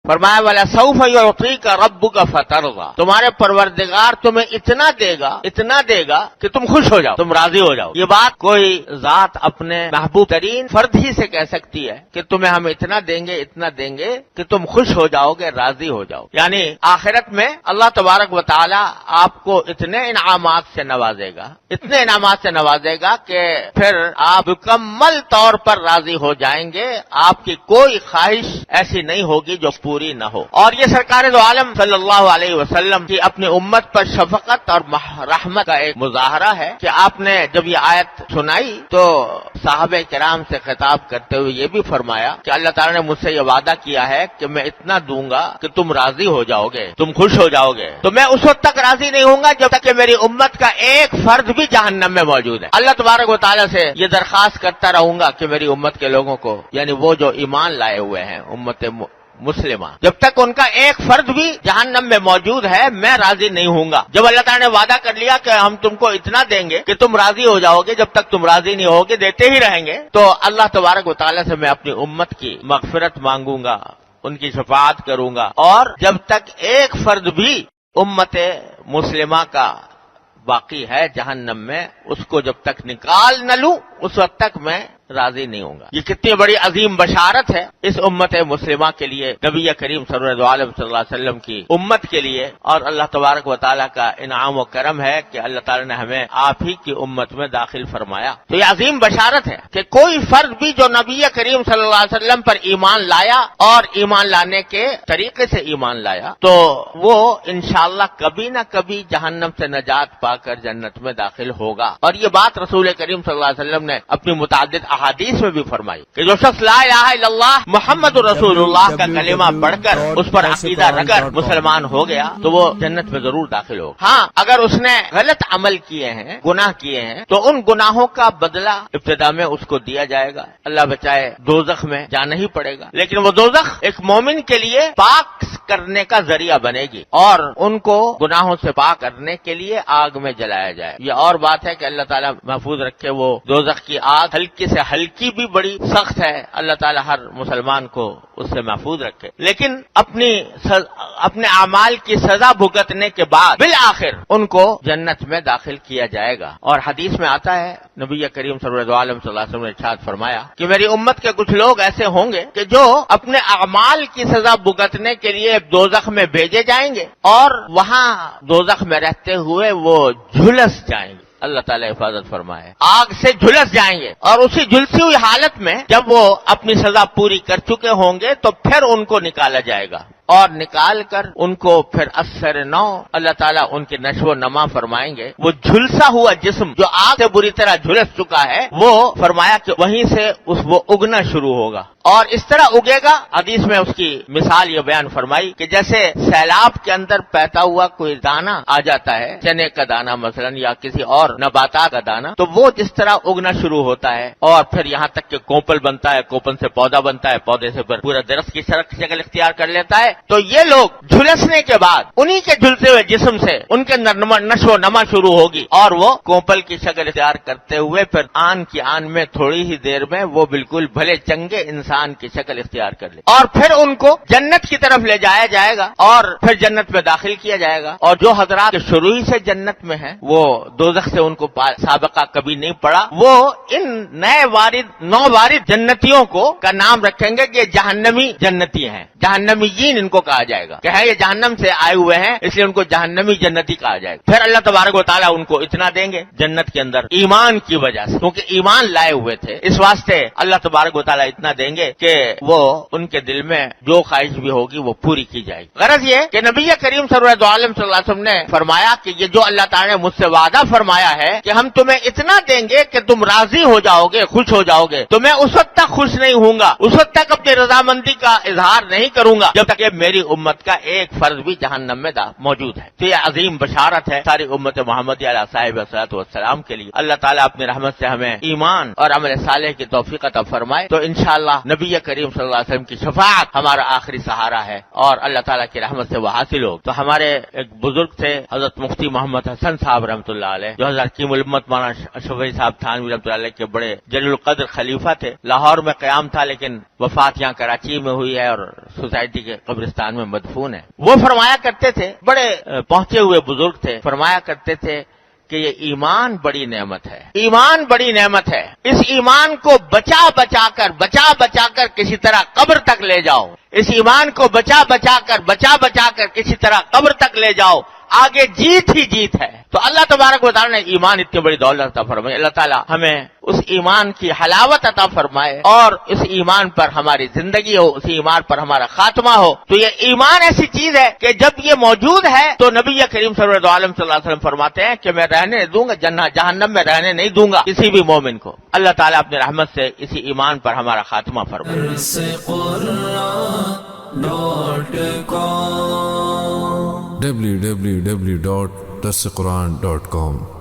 فرمایا والا سوف یعطیک ربک فترضی، تمہارے پروردگار تمہیں اتنا دے گا کہ تم خوش ہو جاؤ، تم راضی ہو جاؤ۔ یہ بات کوئی ذات اپنے محبوب ترین فرد ہی سے کہہ سکتی ہے کہ تمہیں ہم اتنا دیں گے کہ تم خوش ہو جاؤ گے، راضی ہو جاؤ۔ یعنی آخرت میں اللہ تبارک و تعالی آپ کو اتنے انعامات سے نوازے گا کہ پھر آپ مکمل طور پر راضی ہو جائیں گے، آپ کی کوئی خواہش ایسی نہیں ہوگی جو پوری نہ ہو۔ اور یہ سرکار دو عالم صلی اللہ علیہ وسلم کی اپنی امت پر شفقت اور رحمت کا ایک مظاہرہ ہے کہ آپ نے جب یہ آیت سنائی تو صحابہ کرام سے خطاب کرتے ہوئے یہ بھی فرمایا کہ اللہ تعالیٰ نے مجھ سے یہ وعدہ کیا ہے کہ میں اتنا دوں گا کہ تم راضی ہو جاؤ گے، تم خوش ہو جاؤ گے، تو میں اس وقت تک راضی نہیں ہوں گا جب تک کہ میری امت کا ایک فرد بھی جہنم میں موجود ہے۔ اللہ تبارک و تعالیٰ سے یہ درخواست کرتا رہوں گا کہ میری امت کے لوگوں کو، یعنی وہ جو ایمان لائے ہوئے ہیں امت مسلمہ، جب تک ان کا ایک فرد بھی جہنم میں موجود ہے میں راضی نہیں ہوں گا۔ جب اللہ تعالیٰ نے وعدہ کر لیا کہ ہم تم کو اتنا دیں گے کہ تم راضی ہو جاؤ گے، جب تک تم راضی نہیں ہوگے دیتے ہی رہیں گے، تو اللہ تبارک و تعالیٰ سے میں اپنی امت کی مغفرت مانگوں گا، ان کی شفاعت کروں گا، اور جب تک ایک فرد بھی امت مسلمہ کا باقی ہے جہنم میں، اس کو جب تک نکال نہ لوں اس وقت تک میں راضی نہیں ہوں گا۔ یہ کتنی بڑی عظیم بشارت ہے اس امت مسلمہ کے لیے، نبی کریم سرور عالم صلی اللہ علیہ وسلم کی امت کے لیے، اور اللہ تبارک و تعالیٰ کا انعام و کرم ہے کہ اللہ تعالیٰ نے ہمیں آپ ہی کی امت میں داخل فرمایا۔ تو یہ عظیم بشارت ہے کہ کوئی فرد بھی جو نبی کریم صلی اللہ علیہ وسلم پر ایمان لایا اور ایمان لانے کے طریقے سے ایمان لایا تو وہ انشاءاللہ کبھی نہ کبھی جہنم سے نجات پا کر جنت میں داخل ہوگا۔ اور یہ بات رسول کریم صلی اللہ علیہ وسلم نے اپنی متعدد احادیث میں بھی فرمائی کہ جو شخص لا الہ الا اللہ محمد رسول اللہ کا کلمہ پڑھ کر اس پر عقیدہ رکھ کر مسلمان ہو گیا تو وہ جنت میں ضرور داخل ہوگا۔ ہاں اگر اس نے غلط عمل کیے ہیں، گناہ کیے ہیں، تو ان گناہوں کا بدلہ ابتدا میں اس کو دیا جائے گا، اللہ بچائے دوزخ میں جانا ہی پڑے گا، لیکن وہ دوزخ ایک مومن کے لیے پاک کرنے کا ذریعہ بنے گی اور ان کو گناہوں سے پاک کرنے کے لیے آگ میں جلایا جائے۔ یہ اور بات ہے کہ اللہ تعالیٰ محفوظ رکھے، وہ دوزخ کی آگ ہلکی سے ہلکی بھی بڑی سخت ہے، اللہ تعالیٰ ہر مسلمان کو اس سے محفوظ رکھے، لیکن اپنے اعمال کی سزا بھگتنے کے بعد بالآخر ان کو جنت میں داخل کیا جائے گا۔ اور حدیث میں آتا ہے نبی کریم صلی اللہ علیہ وسلم نے ارشاد فرمایا کہ میری امت کے کچھ لوگ ایسے ہوں گے کہ جو اپنے اعمال کی سزا بھگتنے کے لیے دوزخ میں بھیجے جائیں گے اور وہاں دوزخ میں رہتے ہوئے وہ جھلس جائیں گے، اللہ تعالیٰ حفاظت فرمائے، آگ سے جھلس جائیں گے، اور اسی جھلسی ہوئی حالت میں جب وہ اپنی سزا پوری کر چکے ہوں گے تو پھر ان کو نکالا جائے گا، اور نکال کر ان کو پھر اثر نو اللہ تعالیٰ ان کی نشو و نما فرمائیں گے۔ وہ جھلسا ہوا جسم جو آگ سے بری طرح جھلس چکا ہے وہ فرمایا کہ وہیں سے وہ اگنا شروع ہوگا، اور اس طرح اگے گا۔ حدیث میں اس کی مثال یہ بیان فرمائی کہ جیسے سیلاب کے اندر بہتا ہوا کوئی دانہ آ جاتا ہے، چنے کا دانہ مثلا یا کسی اور نباتات کا دانہ، تو وہ جس طرح اگنا شروع ہوتا ہے اور پھر یہاں تک کہ کوپل بنتا ہے، کوپل سے پودا بنتا ہے، پودے سے پھر پورا درخت کی شکل اختیار کر لیتا ہے، تو یہ لوگ جھلسنے کے بعد انہی کے جھلسے ہوئے جسم سے ان کے نشو و نما شروع ہوگی اور وہ کوپل کی شکل اختیار کرتے ہوئے پھر آن کی آن میں تھوڑی ہی دیر میں وہ بالکل بھلے چنگے انسان کی شکل اختیار کر لے، اور پھر ان کو جنت کی طرف لے جایا جائے گا اور پھر جنت میں داخل کیا جائے گا۔ اور جو حضرات شروع ہی سے جنت میں ہیں وہ دوزخ سے ان کو سابقہ کبھی نہیں پڑا، وہ ان نو وارد جنتیوں کا نام رکھیں گے کہ جہنمی جنتی ہیں، جہنمیین ان کو کہا جائے گا کہ ہے یہ جہنم سے آئے ہوئے ہیں اس لیے ان کو جہنمی جنتی کہا جائے گا۔ پھر اللہ تبارک و تعالیٰ ان کو اتنا دیں گے جنت کے اندر ایمان کی وجہ سے، کیونکہ ایمان لائے ہوئے تھے، اس واسطے اللہ تبارک و تعالیٰ اتنا دیں گے کہ وہ ان کے دل میں جو خواہش بھی ہوگی وہ پوری کی جائے گی۔ غرض یہ کہ نبی کریم سرور عالم صلی اللہ علیہ وسلم نے فرمایا کہ یہ جو اللہ تعالیٰ نے مجھ سے وعدہ فرمایا ہے کہ ہم تمہیں اتنا دیں گے کہ تم راضی ہو جاؤ گے، خوش ہو جاؤ گے، تو میں اس وقت تک خوش نہیں ہوں گا، اس وقت تک اپنی رضامندی کا اظہار نہیں کروں گا جب تک کہ میری امت کا ایک فرد بھی جہنم میں موجود ہے۔ تو یہ عظیم بشارت ہے ساری امت محمدی علیہ صاحب الصلوۃ والسلام کے لیے۔ اللہ تعالیٰ اپنی رحمت سے ہمیں ایمان اور عمل صالح کی توفیق عطا فرمائے۔ تو انشاءاللہ نبی کریم صلی اللہ علیہ وسلم کی شفاعت ہمارا آخری سہارا ہے اور اللہ تعالیٰ کی رحمت سے وہ حاصل ہو۔ تو ہمارے ایک بزرگ تھے حضرت مفتی محمد حسن صاحب رحمۃ اللہ علیہ، جو حضرت حکیم الامت مولانا شفیع صاحب تھانوی رحمۃ اللہ علیہ کے بڑے جلیل القدر خلیفہ تھے۔ لاہور میں قیام تھا لیکن وفات یہاں کراچی میں ہوئی ہے اور سوسائٹی کے قبرستان میں مدفون ہے۔ وہ فرمایا کرتے تھے، بڑے پہنچے ہوئے بزرگ تھے، فرمایا کرتے تھے کہ یہ ایمان بڑی نعمت ہے، ایمان بڑی نعمت ہے، اس ایمان کو بچا بچا کر کسی طرح قبر تک لے جاؤ، اس ایمان کو بچا بچا کر کسی طرح قبر تک لے جاؤ، آگے جیت ہی جیت ہے۔ تو اللہ تبارک و تعالیٰ نے ایمان اتنی بڑی دولت عطا فرمائی، اللہ تعالیٰ ہمیں اس ایمان کی حلاوت عطا فرمائے اور اس ایمان پر ہماری زندگی ہو، اس ایمان پر ہمارا خاتمہ ہو۔ تو یہ ایمان ایسی چیز ہے کہ جب یہ موجود ہے تو نبی کریم سرور عالم صلی اللہ علیہ وسلم فرماتے ہیں کہ میں رہنے دوں گا جہنم میں رہنے نہیں دوں گا کسی بھی مومن کو۔ اللہ تعالیٰ اپنی رحمت سے اسی ایمان پر ہمارا خاتمہ فرمائے۔ www.darsequran.com